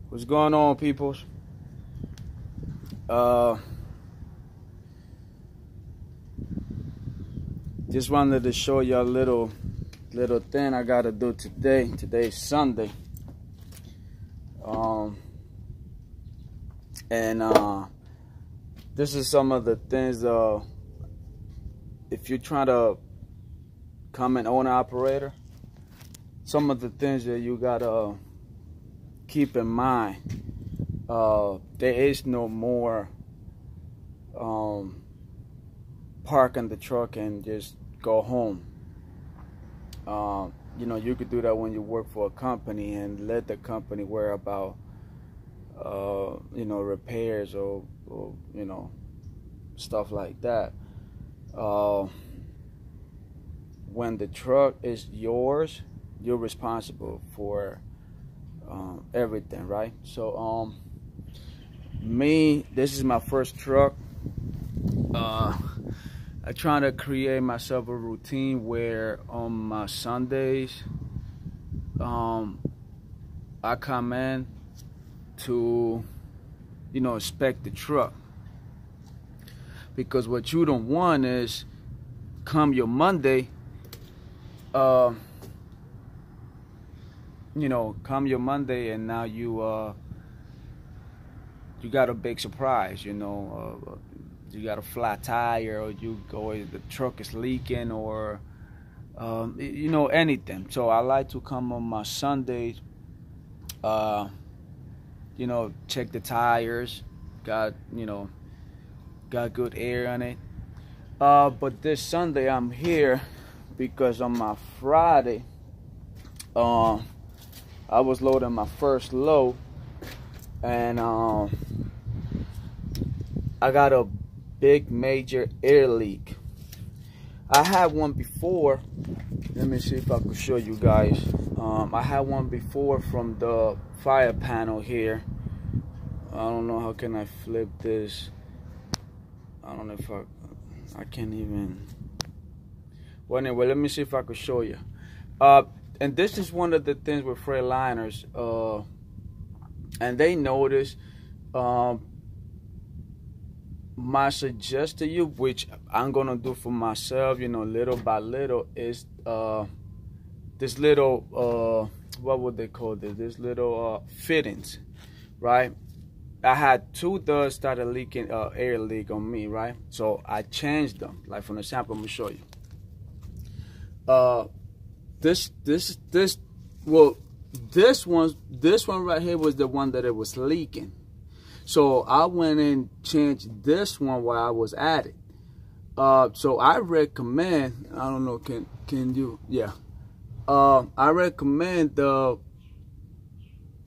What's going on, peoples? Just wanted to show you a little thing I gotta do today. Today's Sunday. This is some of the things. If you're trying to become an owner operator, some of the things that you gotta keep in mind. There is no more parking the truck and just go home. You know, you could do that when you work for a company and let the company worry about you know, repairs or you know, stuff like that. When the truck is yours, you're responsible for everything, right? So me, this is my first truck. I try to create myself a routine where on my Sundays I come in to, you know, inspect the truck, because what you don't want is come your Monday, you know, come your Monday and now you got a big surprise. You know, you got a flat tire, or the truck is leaking, or you know, anything. So I like to come on my Sundays, you know, check the tires, got good air on it. But this Sunday I'm here because on my Friday I was loading my first load, and I got a big major air leak. I had one before. Let me see if I could show you guys. I had one before from the fire panel here. I don't know how can I flip this. I don't know if I can't even. Well, anyway, let me see if I could show you. And this is one of the things with Freightliners, and they notice. My suggestion to you, which I'm gonna do for myself, you know, little by little, is this little what would they call this? This little fittings, right? I had two that started leaking air leak on me, right? So I changed them. Like from the sample, I'm gonna show you. This one right here was the one that it was leaking. So I went and changed this one while I was at it. So I recommend, I don't know, can you, yeah. I recommend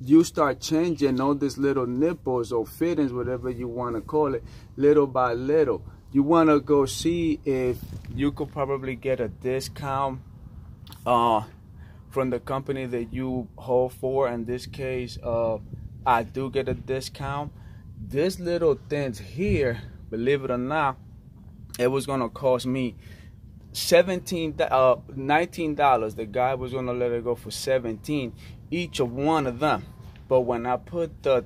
you start changing all these little nipples or fittings, whatever you want to call it, little by little. You want to go see if you could probably get a discount from the company that you hold for. In this case, I do get a discount. This little things here, believe it or not, it was gonna cost me $19. The guy was gonna let it go for $17 each of one of them. But when I put the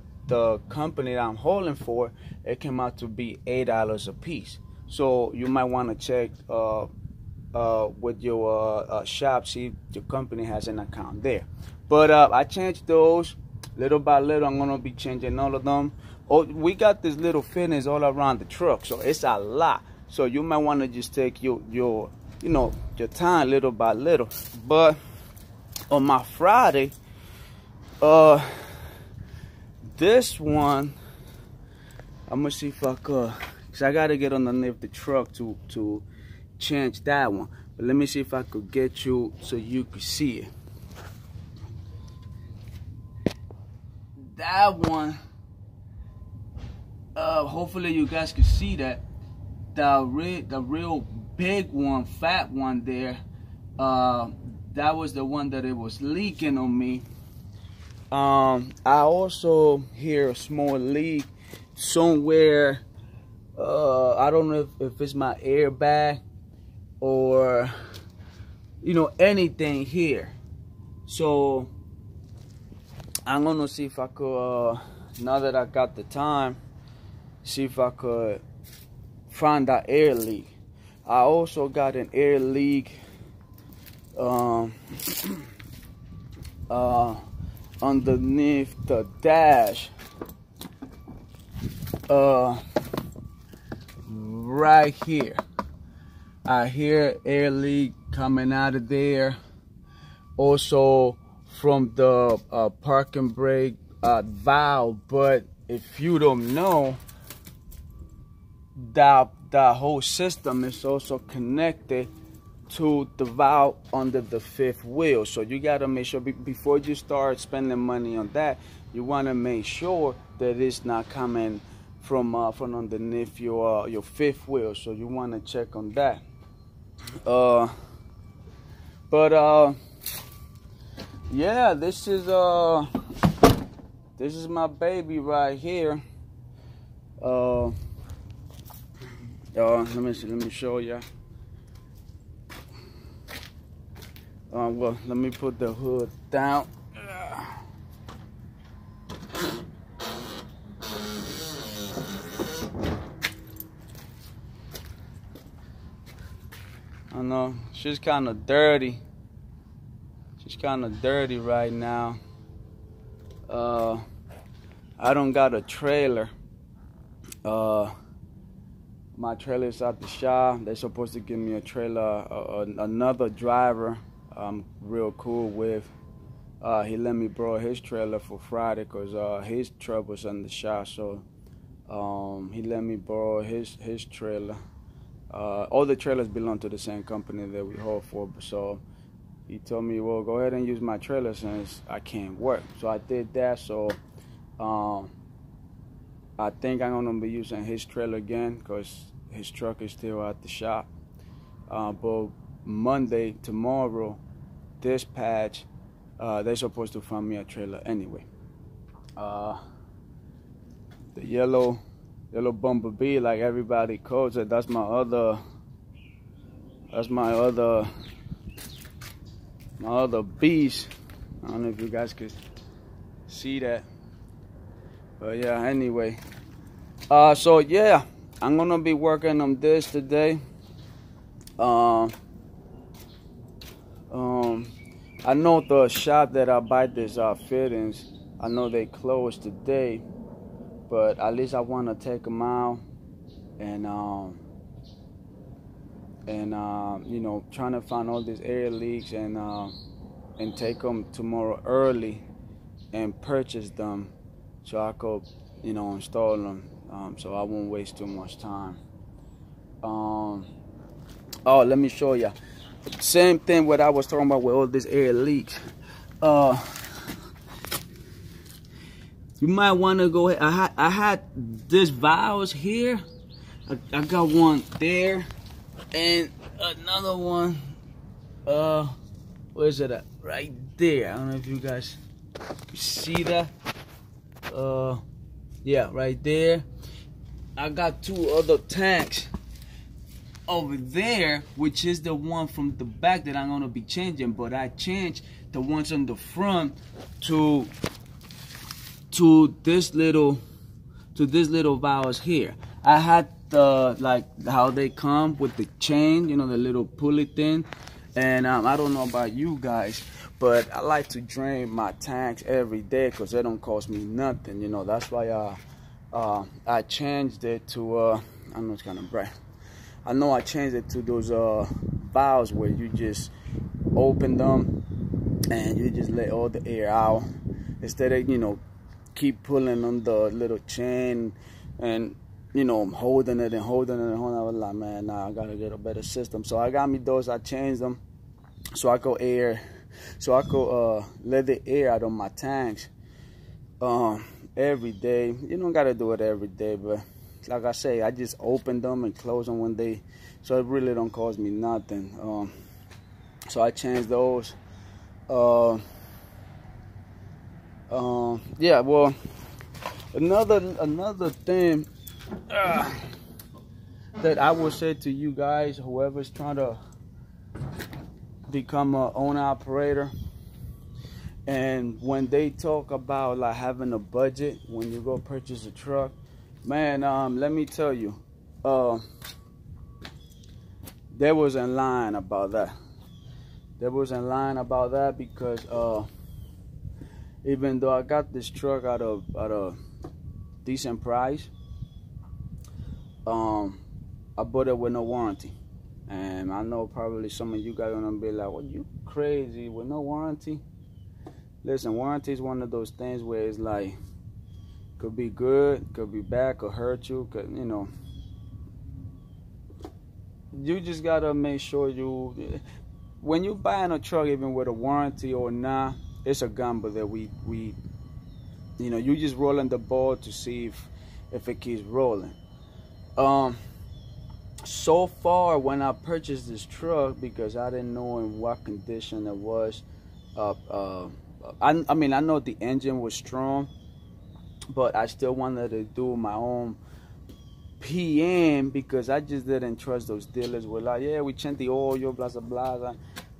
company that I'm holding for, it came out to be $8 a piece. So you might want to check with your shop, see if your company has an account there. But I changed those little by little. I'm gonna be changing all of them. Oh, we got these little fittings all around the truck, so it's a lot. So you might want to just take your you know, your time little by little. But on my Friday, this one, I'm gonna see if I could, cause I gotta get underneath the truck to change that one. But let me see if I could get you so you could see it. That one, hopefully you guys can see that. The real big one, fat one there, that was the one that it was leaking on me. I also hear a small leak somewhere. I don't know if it's my airbag or, you know, anything here. So I'm gonna see if I could, now that I got the time, see if I could find that air leak. I also got an air leak underneath the dash, right here. I hear air leak coming out of there. Also from the parking brake valve. But if you don't know, that whole system is also connected to the valve under the fifth wheel. So you gotta make sure before you start spending money on that, you wanna make sure that it's not coming from underneath your fifth wheel. So you wanna check on that. Yeah, this is my baby right here. Let me show ya. Well, let me put the hood down. I know she's kind of dirty. She's kind of dirty right now. I don't got a trailer. My trailer's at the shop. They're supposed to give me a trailer. Another driver I'm real cool with. He let me borrow his trailer for Friday because his truck was in the shop. So he let me borrow his trailer. All the trailers belong to the same company that we haul for. So he told me, well, go ahead and use my trailer since I can't work. So I did that. So I think I'm gonna be using his trailer again because his truck is still at the shop. But Monday, tomorrow, dispatch, they're supposed to find me a trailer anyway. The yellow Bumblebee, like everybody calls it, that's my other beast. I don't know if you guys could see that, but yeah, anyway. So yeah, I'm gonna be working on this today. I know the shop that I buy these fittings, I know they closed today, but at least I want to take them out and you know, trying to find all these air leaks and take them tomorrow early and purchase them so I could, you know, install them, so I won't waste too much time. Oh, let me show you. Same thing what I was talking about with all these air leaks. You might want to go ahead. I had this valves here. I got one there and another one. Where's it at? Right there. I don't know if you guys see that. Yeah, right there. I got two other tanks over there, which is the one from the back that I'm gonna be changing, but I changed the ones on the front to this little valves here. I had the, like how they come with the chain, you know, the little pulley thing, and I don't know about you guys, but I like to drain my tanks every day because they don't cost me nothing, you know. That's why I changed it to I know it's kind of bright. I know I changed it to those valves where you just open them and you just let all the air out instead of, you know, keep pulling on the little chain and, you know, holding it. I was like, man, nah, I gotta get a better system. So I got me those. I changed them so I could let the air out of my tanks every day. You don't gotta do it every day, but like I say, I just open them and close them when they, so it really don't cost me nothing. So I changed those. Yeah, well, another thing that I would say to you guys, whoever's trying to become an owner operator, And when they talk about like having a budget when you go purchase a truck, man, let me tell you, there was in line about that. There was in line about that because even though I got this truck at a decent price, I bought it with no warranty. And I know probably some of you guys are gonna be like, "What, you crazy with no warranty?" Listen, warranty is one of those things where it's like, could be good, could be bad, could hurt you, could, you know. You just gotta make sure when you buying a truck, even with a warranty or not, it's a gamble that we you know, you just rolling the ball to see if it keeps rolling. So far, when I purchased this truck, because I didn't know in what condition it was, I mean, I know the engine was strong, but I still wanted to do my own PM because I just didn't trust those dealers. Were like, yeah, we changed the oil, blah, blah, blah.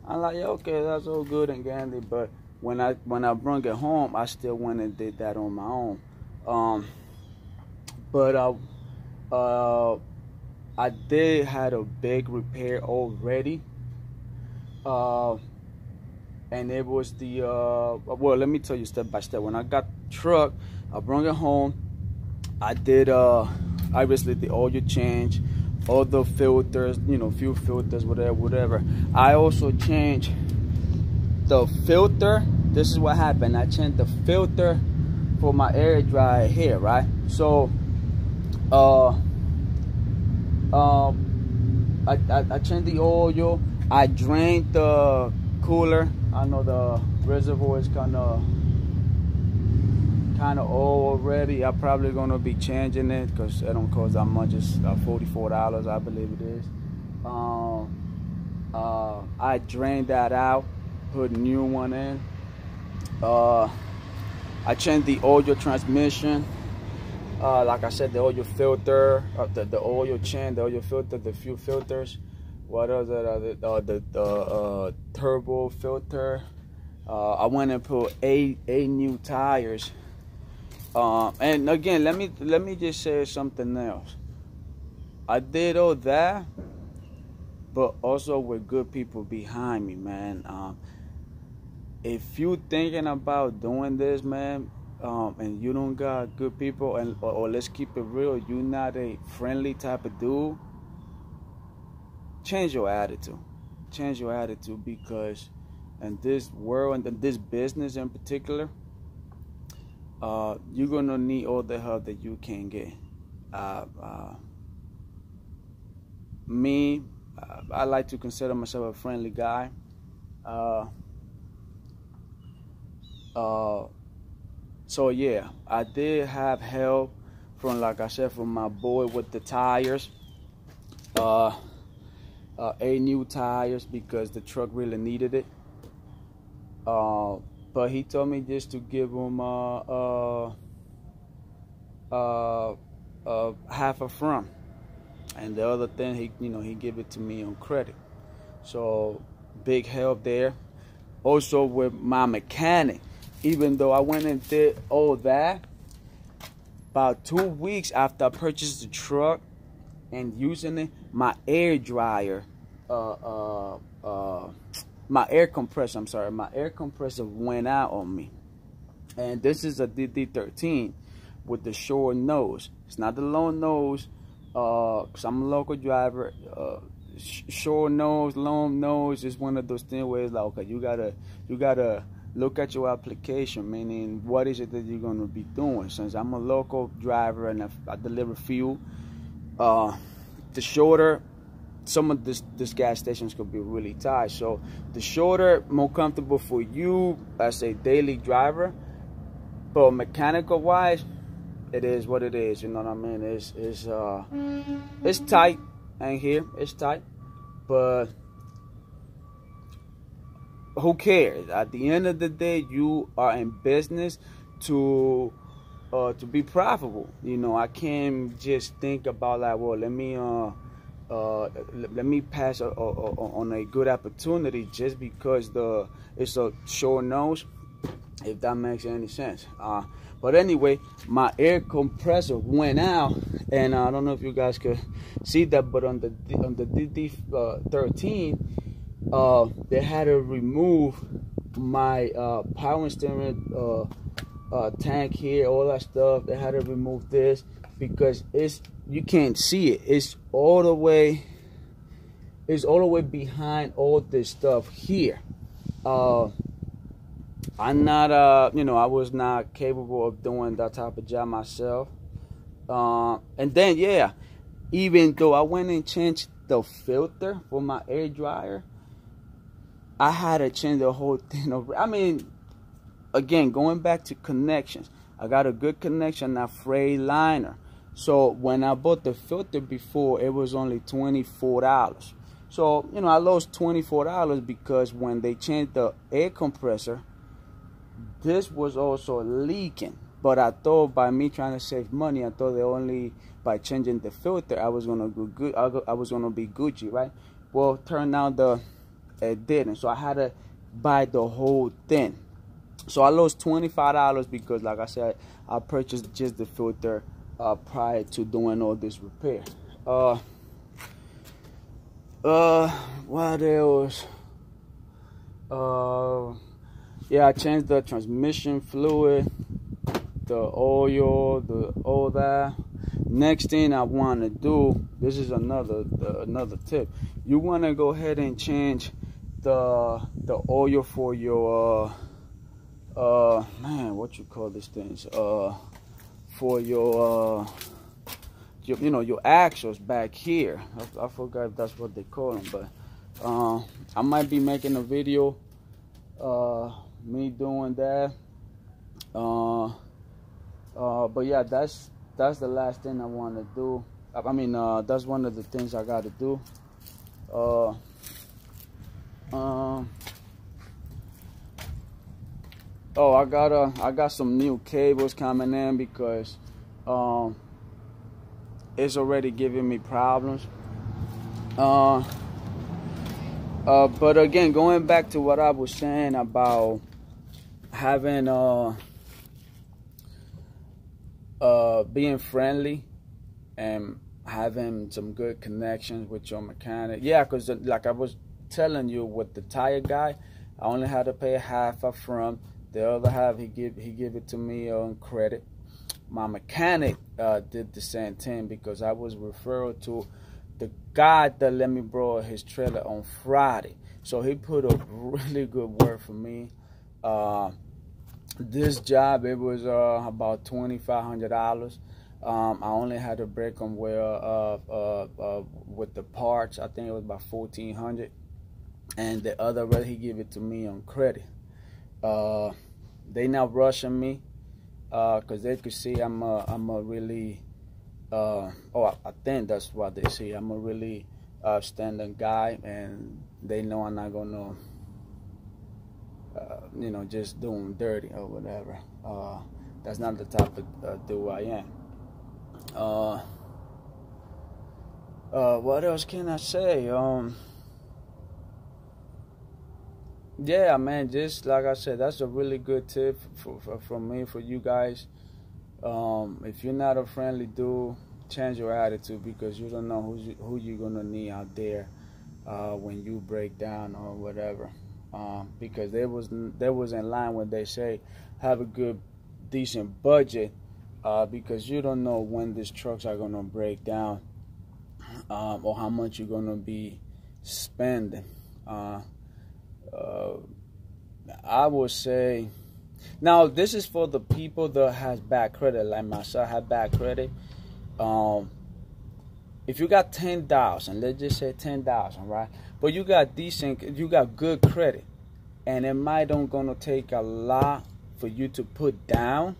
I'm like, yeah, okay, that's all good and dandy. But when I brought it home, I still went and did that on my own. But I did had a big repair already. And it was the well, let me tell you step by step. When I got the truck, I brought it home. I did obviously the oil change, all the filters, you know, fuel filters, whatever. I also changed the filter. This is what happened. I changed the filter for my air dryer here, right? So I changed the oil. I drained the cooler. I know the reservoir is kind of old already. I'm probably gonna be changing it because it don't cost that much. It's $44, I believe it is. I drained that out, put a new one in. I changed the oil transmission. Like I said, the oil filter, the oil change, the oil filter, the fuel filters. What is it? The turbo filter. I went and put eight new tires. And again, let me just say something else. I did all that, but also with good people behind me, man. If you thinking about doing this, man, and you don't got good people, or let's keep it real, you're not a friendly type of dude, change your attitude. Change your attitude, because in this world, and in this business in particular, you're gonna need all the help that you can get. Me, I like to consider myself a friendly guy. So yeah, I did have help from, like I said, from my boy with the tires. 8 new tires because the truck really needed it. But he told me just to give him half a front, and the other thing he give it to me on credit. So big help there. Also with my mechanic, even though I went and did all that, about 2 weeks after I purchased the truck and using it, my air dryer, my air compressor went out on me. And this is a DD13 with the short nose. It's not the long nose, because I'm a local driver. Short nose, long nose is one of those things where it's like, okay, you gotta look at your application, meaning what is it that you're gonna be doing. Since I'm a local driver and I deliver fuel, the shorter, some of this gas stations could be really tight. So the shorter, more comfortable for you as a daily driver. But mechanical wise, it is what it is. You know what I mean? It's tight, and here it's tight, but who cares? At the end of the day, you are in business to be profitable. You know, I can't just think about like, well, let me pass on a good opportunity just because it's a short nose. if that makes any sense. But anyway, my air compressor went out, and I don't know if you guys could see that, but on the DD13, they had to remove my power steering tank here, all that stuff. They had to remove this because you can't see it. It's all the way behind all this stuff here. I'm not I was not capable of doing that type of job myself. And then even though I went and changed the filter for my air dryer, I had to change the whole thing over. I mean, again, going back to connections, I got a good connection at Freightliner. So when I bought the filter before, it was only $24. So, I lost $24 because when they changed the air compressor, this was also leaking. But I thought by me trying to save money, I thought that only by changing the filter, I was gonna go good. I was gonna be Gucci, right? Well, turned out it didn't. So I had to buy the whole thing. So I lost $25 because, like I said, I purchased just the filter prior to doing all this repair. What else? I changed the transmission fluid, the oil, all that. Next thing I want to do, this is another tip. You want to go ahead and change the oil for your man, what you call these things? For your your axles back here. I forgot if that's what they call them, but I might be making a video me doing that. But yeah, that's the last thing I want to do. I mean, that's one of the things I got to do. Oh, I got some new cables coming in because it's already giving me problems. But again, going back to what I was saying about having being friendly and having some good connections with your mechanic. Yeah, because like I was telling you with the tire guy, I only had to pay half up front. The other half he give it to me on credit. My mechanic did the same thing because I was referred to the guy that let me borrow his trailer on Friday. So he put a really good word for me. This job, it was about $2,500. I only had to break them with the parts. I think it was about $1,400. And the other rest, he gave it to me on credit. They not rushing me because they could see I'm a really I think that's what they see. I'm a really outstanding guy, and they know I'm not gonna just do them dirty or whatever. That's not the type of dude I am. What else can I say? Yeah, man, just like I said, that's a really good tip from me for you guys. If you're not a friendly dude, change your attitude because you don't know who you're gonna need out there when you break down or whatever. Because there was in line when they say have a good, decent budget because you don't know when these trucks are gonna break down or how much you're gonna be spending. I would say, now this is for the people that has bad credit, like myself. Have bad credit. If you got 10,000, let's just say 10,000, right? But you got good credit, and it might don't gonna take a lot for you to put down,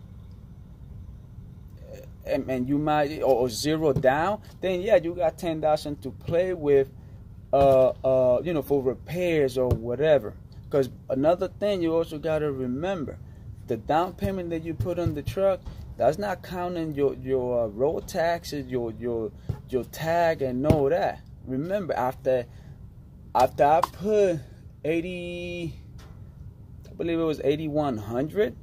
and you might or zero down. Then yeah, you got 10,000 to play with. For repairs or whatever. Because another thing you also got to remember, the down payment that you put on the truck, that's not counting your road taxes, your tag and all that. Remember, after I put I believe it was 8,100.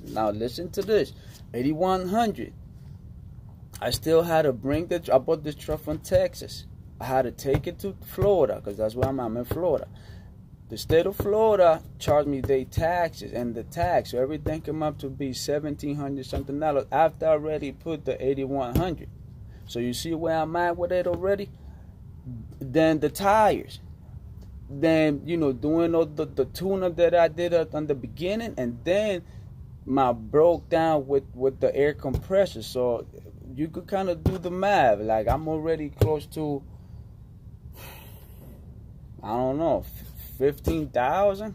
Now listen to this, 8,100. I still had to bring I bought this truck from Texas. I had to take it to Florida because that's where I'm in Florida. The state of Florida charged me their taxes and the tax, so everything came up to be $1,700 something after I already put the 8,100. So you see where I'm at with it already. Then the tires, then doing all the tune-up that I did on the beginning, and then my broke down with the air compressor. So you could kind of do the math. Like I'm already close to, I don't know, 15,000.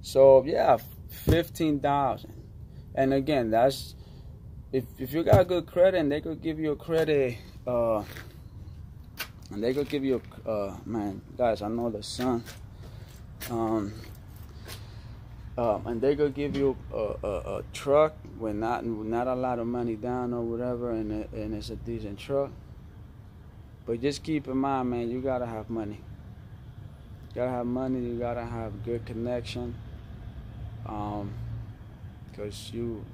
So yeah, 15,000. And again, that's if you got good credit, and they could give you a credit, and they could give you man, guys, I know the sun, and they could give you a truck with not a lot of money down or whatever, and it's a decent truck. But just keep in mind, man, you gotta have money. You gotta have money. You gotta have good connection. Cause you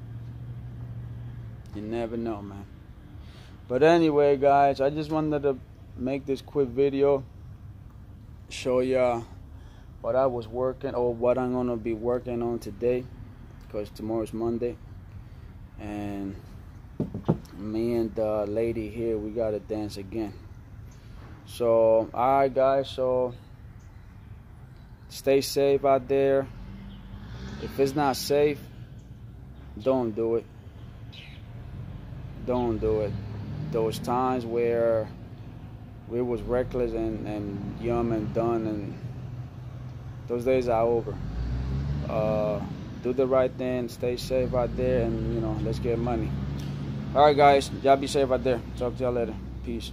never know, man. But anyway, guys, I just wanted to make this quick video, show y'all what I was working, or what I'm gonna be working on today, cause tomorrow's Monday, and me and the lady here, we gotta dance again. So, alright guys, so stay safe out there. If it's not safe, don't do it. Don't do it. Those times where we was reckless and young and done, and those days are over. Do the right thing, stay safe out there, and let's get money. Alright guys, y'all be safe out there. Talk to y'all later. Peace.